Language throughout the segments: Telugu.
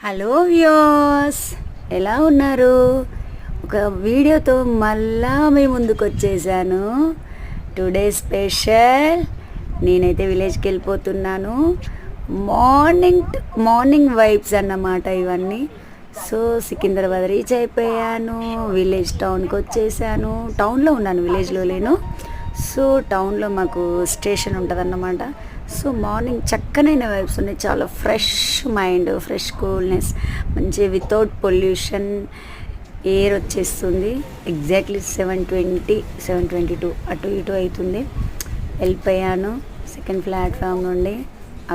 హలో వ్యూస్, ఎలా ఉన్నారు? ఒక వీడియోతో మళ్ళా మీ ముందుకు వచ్చేసాను. టుడే స్పెషల్, నేనైతే విలేజ్కి వెళ్ళిపోతున్నాను. మార్నింగ్ వైబ్స్ అన్నమాట ఇవన్నీ. సో సికింద్రాబాద్ రీచ్ అయిపోయాను. విలేజ్ టౌన్కి వచ్చేసాను. టౌన్లో ఉన్నాను, విలేజ్లో లేను. సో టౌన్లో మాకు స్టేషన్ ఉంటుందన్నమాట. సో మార్నింగ్ చక్కనైన వైబ్స్ ఉన్నాయి. చాలా ఫ్రెష్ మైండ్, ఫ్రెష్ కూల్నెస్, మంచి వితౌట్ పొల్యూషన్ ఎయిర్ వచ్చేస్తుంది. ఎగ్జాక్ట్లీ 7:20, 7:22 అటు ఇటు అవుతుంది. వెళ్ళిపోయాను. సెకండ్ ప్లాట్ఫామ్ నుండి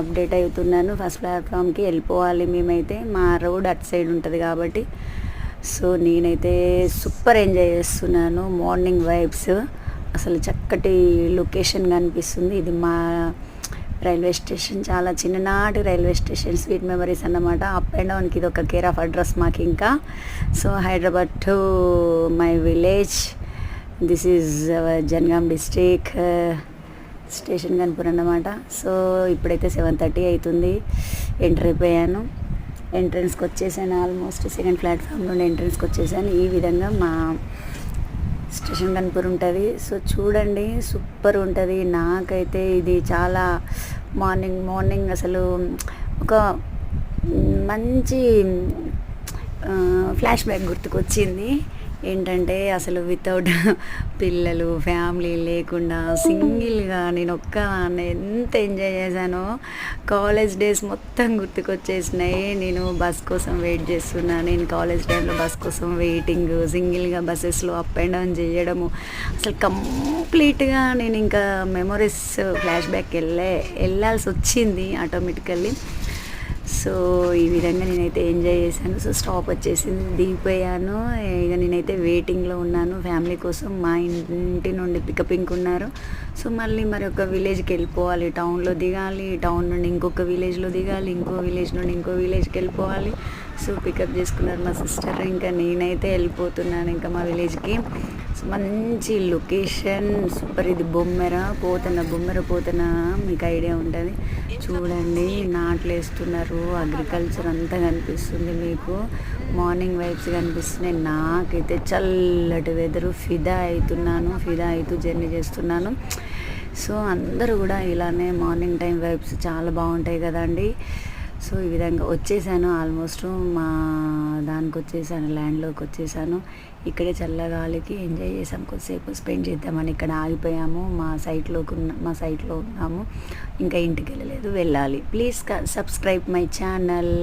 అప్డేట్ అవుతున్నాను. ఫస్ట్ ప్లాట్ఫామ్కి వెళ్ళిపోవాలి మేమైతే. మా రోడ్ అటు సైడ్ ఉంటుంది కాబట్టి. సో నేనైతే సూపర్ ఎంజాయ్ చేస్తున్నాను. మార్నింగ్ వైబ్స్ అసలు చక్కటి లొకేషన్ కనిపిస్తుంది. ఇది మా రైల్వే స్టేషన్, చాలా చిన్ననాటి రైల్వే స్టేషన్, స్వీట్ మెమరీస్ అన్నమాట. అప్ అండ్ డౌన్కి ఇది ఒక కేర్ ఆఫ్ అడ్రస్ మాకు ఇంకా. So Hyderabad to my village, this is Jangaon district, station Kanupur అన్నమాట. సో ఇప్పుడైతే 7:30 అవుతుంది. ఎంటర్ అయిపోయాను. ఎంట్రన్స్కి వచ్చేసాను. ఆల్మోస్ట్ సెకండ్ ప్లాట్ఫామ్ నుండి ఎంట్రన్స్కి వచ్చేసాను. ఈ విధంగా మా స్టేషన్ కనుపూర్ ఉంటుంది. సో చూడండి, సూపర్ ఉంటుంది. నాకైతే ఇది చాలా మార్నింగ్ అసలు ఒక మంచి ఫ్లాష్ బ్యాక్ గుర్తుకొచ్చింది. ఏంటంటే అసలు వితౌట్ పిల్లలు, ఫ్యామిలీ లేకుండా సింగిల్గా నేను ఒక్కదాన్ని ఎంత ఎంజాయ్ చేశానో. కాలేజ్ డేస్ మొత్తం గుర్తుకొచ్చేసినాయి. నేను బస్ కోసం వెయిట్ చేస్తున్నా. నేను కాలేజ్ టైంలో బస్ కోసం వెయిటింగ్, సింగిల్గా బస్సెస్లో అప్ అండ్ డౌన్ చేయడము, అసలు కంప్లీట్గా నేను ఇంకా మెమొరీస్ ఫ్లాష్ బ్యాక్ వెళ్ళాల్సి వచ్చింది ఆటోమేటికల్లీ. సో ఈ విధంగా నేనైతే ఎంజాయ్ చేశాను. సో స్టాప్ వచ్చేసింది, దిగిపోయాను. ఇక నేనైతే వెయిటింగ్లో ఉన్నాను ఫ్యామిలీ కోసం. మా ఇంటి నుండి పికపింగ్ ఉన్నారు. సో మళ్ళీ మరొక విలేజ్కి వెళ్ళిపోవాలి. టౌన్లో దిగాలి, టౌన్ నుండి ఇంకొక విలేజ్లో దిగాలి, ఇంకో విలేజ్ నుండి ఇంకో విలేజ్కి వెళ్ళిపోవాలి. సో పికప్ చేసుకున్నారు మా సిస్టర్. ఇంకా నేనైతే వెళ్ళిపోతున్నాను ఇంకా మా విలేజ్కి. సో మంచి లొకేషన్, సూపర్. ఇది బొమ్మెర పోతన, మీకు ఐడియా ఉంటుంది. చూడండి, నాట్లు వేస్తున్నారు, అగ్రికల్చర్ అంతా కనిపిస్తుంది మీకు. మార్నింగ్ వైబ్స్ కనిపిస్తున్నాయి. నాకైతే చల్లటి వెదరు, ఫిదా అవుతూ జర్నీ చేస్తున్నాను. సో అందరూ కూడా ఇలానే మార్నింగ్ టైం వైబ్స్ చాలా బాగుంటాయి కదండి. సో ఈ విధంగా వచ్చేసాను. ఆల్మోస్ట్ మా దానికి వచ్చేసాను, ల్యాండ్లోకి వచ్చేసాను. ఇక్కడే చల్లగాలికి ఎంజాయ్ చేసాం, కొద్దిసేపు స్పెండ్ చేద్దామని ఇక్కడ ఆగిపోయాము. మా సైట్లో ఉన్నాము. ఇంకా ఇంటికి వెళ్ళలేదు, వెళ్ళాలి. Please subscribe my channel.